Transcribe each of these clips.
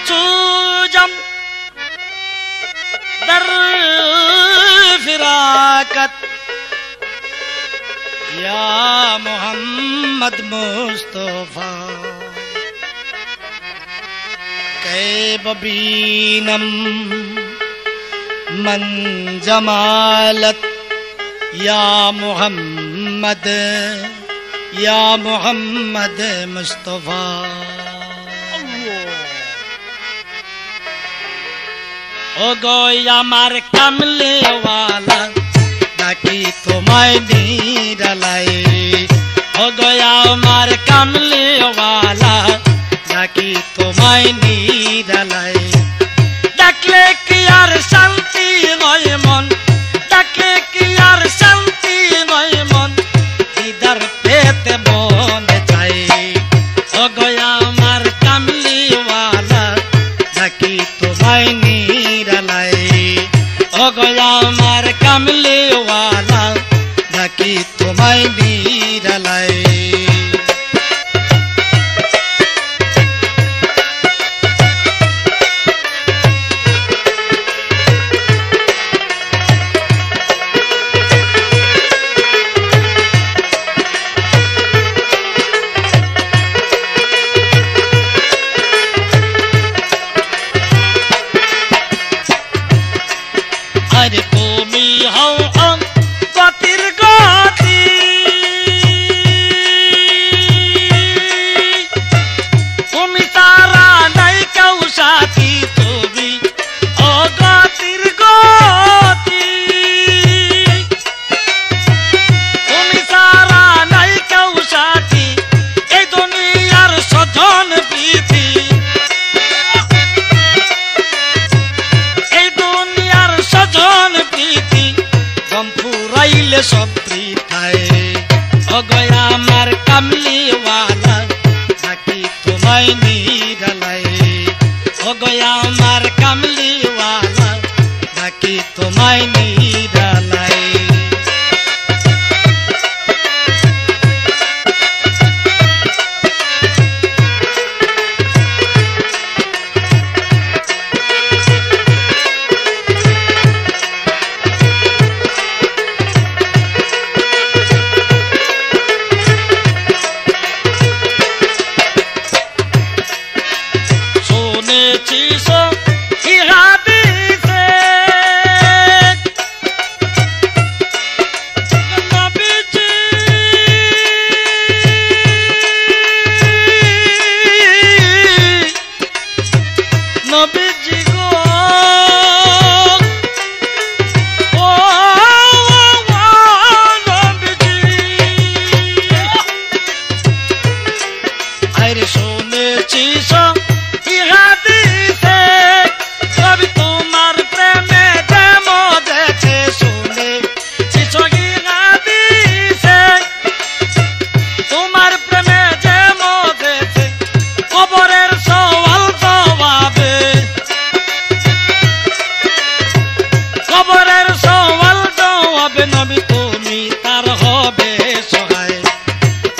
सूजम दर फिराकत या मोहम्मद मुस्तफा कैब बीनम मन जमालत या मोहम्मद मुस्तफा ओ गोया मार कमले वाला ताकि तुम्हें नीरलाई ओ गोया मार कमले वाला ताकि तुम्हें नीरलाई डाकले की यार शांति नय मन डाकले की यार शांति नय मन इधर पेते मन चाहे ओ गोया मार कमले वाला ताकि तुम्हें ओ गोया मार कमले वाला ताकि तुम्हें नीरलाई अरे तुमी हौ हम गतिर गति तुमी तारा नहीं कौ साथी तुमी ओ गतिर गति तुमी तारा नहीं कौ साथी ए दुनियार सजन प्रीति सजन प्रीति गमपुराइले सब प्रीताए ओ गया मार कमली वाला ताकि तुम्हें नीरलाई ओ गया मार कमली वाला ताकि तुम्हें नीरलाई चीज़ों की हदीस नबी जी को ओ नबी जी अरे सोने चीज़ों नबी तुमी तार होबे सहाय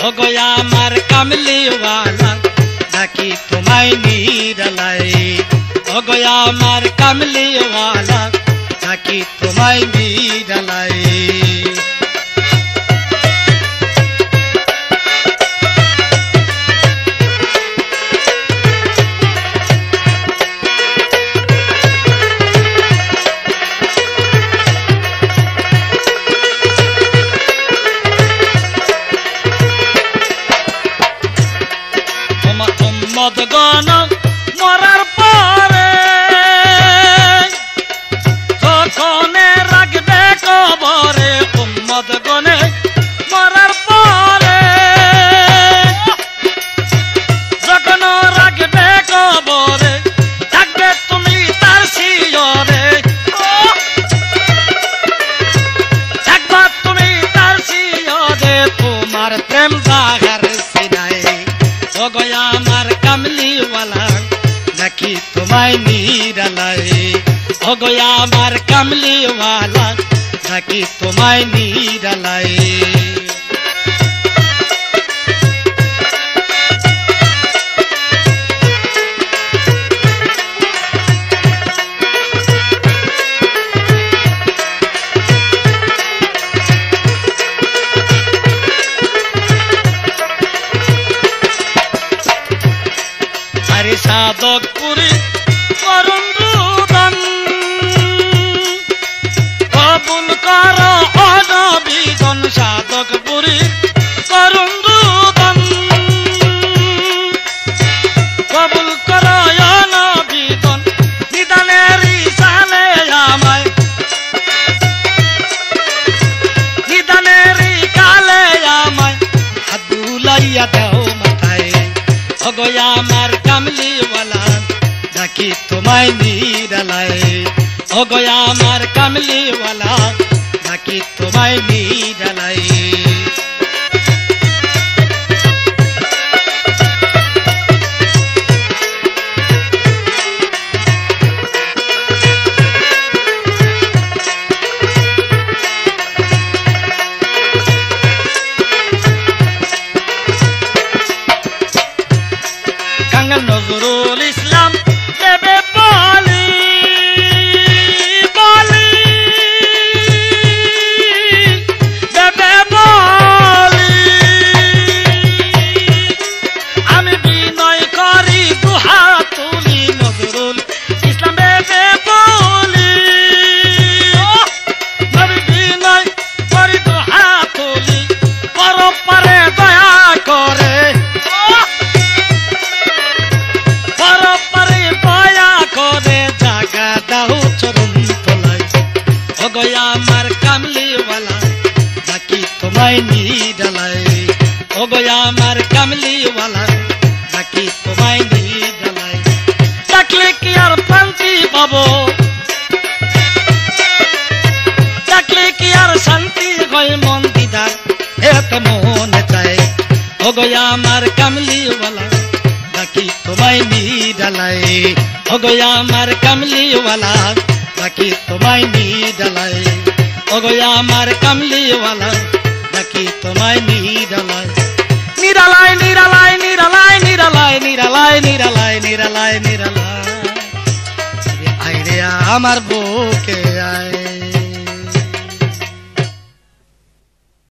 ओ गया मार कमली वाला ताकि तुम्हें नीरलाई ओ गया मार कमली वाला ताकि तुम्हें नीरलाई মদগণ মরার পরে যখনে রাখবে কবরে উম্মদগণে মরার পরে যখন রাখবে কবরে থাকবে তুমি তার শিয়রে থাকবা তুমি তার শিয়রে তোমার প্রেম জাগার সিনায় ओ गया मार कमली वाला ताकि तुम्हें नीरलाई ओ गया मार कमली वाला ताकि तुम्हें नीरलाई সাধকপুরী করুণ রুদন কবুল কর অনবিদন সাধকপুরী করুণ রুদন কবুল কর অনবিদন নিদানের সালে আমায় নিদানের কালে আমায় হাত বুলাইয়া দেও মাথায় ওগো আমার কামলিওয়ালা ডাকি তোমায় নিরালায় ওগো আমার কামলিওয়ালা ডাকি তোমায় নিরালায় কাঙ্গাল নজরুল ইসলাম দেবে বলি বলি দেবে বলি আমি বিনয় করি দুহাত তুলি নজরুল ইসলাম দেবে বলি আমি বিনয় করি দুহাত তুলি পরপারে দয়া করে আমার কামলিওয়ালা ডাকি তোমায় নিরালায় ওগো আমার কামলিওয়ালা ডাকি তোমায় নিরালায় ডাকলে কি আর শান্তি পাবো ডাকলে কি আর শান্তি হয় মন দিদার এত মনে চায় ওগো আমার কামলিওয়ালা ডাকি তোমায় নিরালায় ওগো আমার কামলিওয়ালা ডাকি তোমায় নিরালায় ওগো আমার কামলিওয়ালা ডাকি তোমায় নিরালায় নিরালায় নিরালায় নিরালায় নিরালায় নিরালায় নিরালায় নিরালায় নিরালায় আইরে আমার বুকে আয়